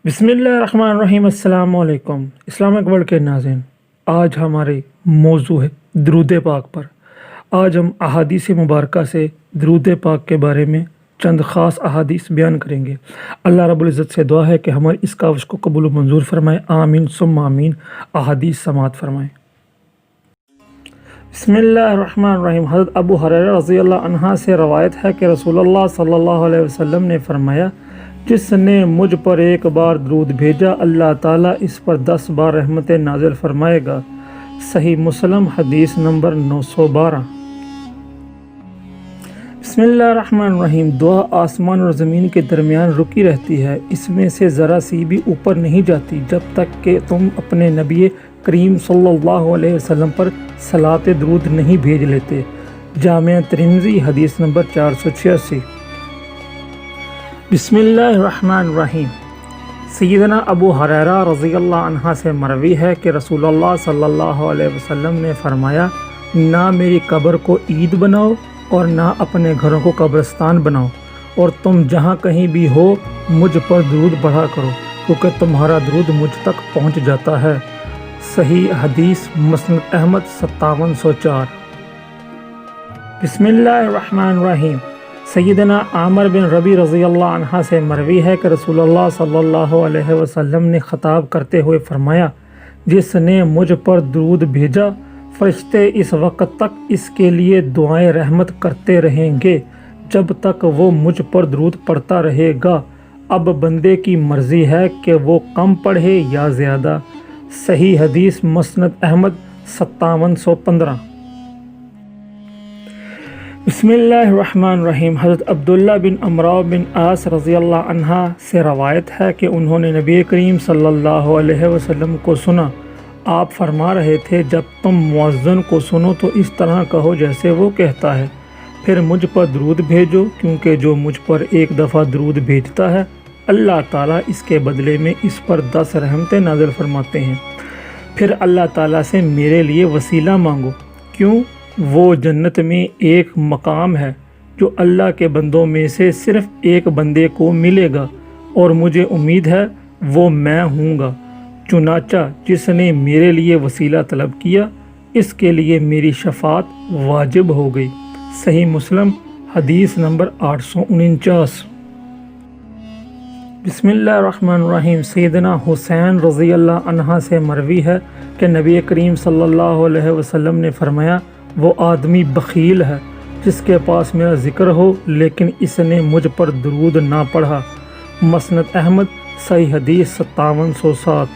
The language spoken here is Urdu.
بسم اللہ الرحمن الرحیم۔ السلام علیکم اسلامک ورلڈ کے ناظرین، آج ہمارے موضوع ہے درود پاک پر۔ آج ہم احادیث مبارکہ سے درود پاک کے بارے میں چند خاص احادیث بیان کریں گے۔ اللہ رب العزت سے دعا ہے کہ ہماری اس کاوش کو قبول و منظور فرمائے، آمین ثم آمین۔ احادیث سماعت فرمائیں۔ بسم اللہ الرحمن الرحیم۔ حضرت ابو ہریرہ رضی اللہ عنہ سے روایت ہے کہ رسول اللہ صلی اللہ علیہ وسلم نے فرمایا، جس نے مجھ پر ایک بار درود بھیجا اللہ تعالیٰ اس پر 10 بار رحمت نازل فرمائے گا۔ صحیح مسلم حدیث نمبر 912۔ بسم اللہ الرحمن الرحیم۔ دعا آسمان اور زمین کے درمیان رکی رہتی ہے، اس میں سے ذرا سی بھی اوپر نہیں جاتی جب تک کہ تم اپنے نبی کریم صلی اللہ علیہ وسلم پر صلاۃ درود نہیں بھیج لیتے۔ جامع ترمذی حدیث نمبر 486۔ بسم اللہ الرحمن الرحیم۔ سیدنا ابو ہریرہ رضی اللہ عنہ سے مروی ہے کہ رسول اللہ صلی اللہ علیہ وسلم نے فرمایا، نہ میری قبر کو عید بناؤ اور نہ اپنے گھروں کو قبرستان بناؤ، اور تم جہاں کہیں بھی ہو مجھ پر درود پڑھا کرو، کیونکہ تمہارا درود مجھ تک پہنچ جاتا ہے۔ صحیح حدیث مسند احمد 5704۔ بسم اللہ الرحمن الرحیم۔ سیدنا عامر بن ربیع رضی اللہ عنہ سے مروی ہے کہ رسول اللہ صلی اللہ علیہ وسلم نے خطاب کرتے ہوئے فرمایا، جس نے مجھ پر درود بھیجا فرشتے اس وقت تک اس کے لیے دعائیں رحمت کرتے رہیں گے جب تک وہ مجھ پر درود پڑھتا رہے گا۔ اب بندے کی مرضی ہے کہ وہ کم پڑھے یا زیادہ۔ صحیح حدیث مسند احمد 5715۔ بسم اللہ الرحمن الرحیم۔ حضرت عبداللہ بن عمرو بن عاص رضی اللہ عنہ سے روایت ہے کہ انہوں نے نبی کریم صلی اللہ علیہ وسلم کو سنا، آپ فرما رہے تھے، جب تم مؤذن کو سنو تو اس طرح کہو جیسے وہ کہتا ہے، پھر مجھ پر درود بھیجو، کیونکہ جو مجھ پر ایک دفعہ درود بھیجتا ہے اللہ تعالیٰ اس کے بدلے میں اس پر 10 رحمتیں نازل فرماتے ہیں۔ پھر اللہ تعالیٰ سے میرے لیے وسیلہ مانگو، کیوں؟ وہ جنت میں ایک مقام ہے جو اللہ کے بندوں میں سے صرف ایک بندے کو ملے گا، اور مجھے امید ہے وہ میں ہوں گا۔ چنانچہ جس نے میرے لیے وسیلہ طلب کیا اس کے لیے میری شفاعت واجب ہو گئی۔ صحیح مسلم حدیث نمبر 849۔ بسم اللہ الرحمن الرحیم۔ سیدنا حسین رضی اللہ عنہ سے مروی ہے کہ نبی کریم صلی اللہ علیہ وسلم نے فرمایا، وہ آدمی بخیل ہے جس کے پاس میرا ذکر ہو لیکن اس نے مجھ پر درود نہ پڑھا۔ مسند احمد صحیح حدیث 5707۔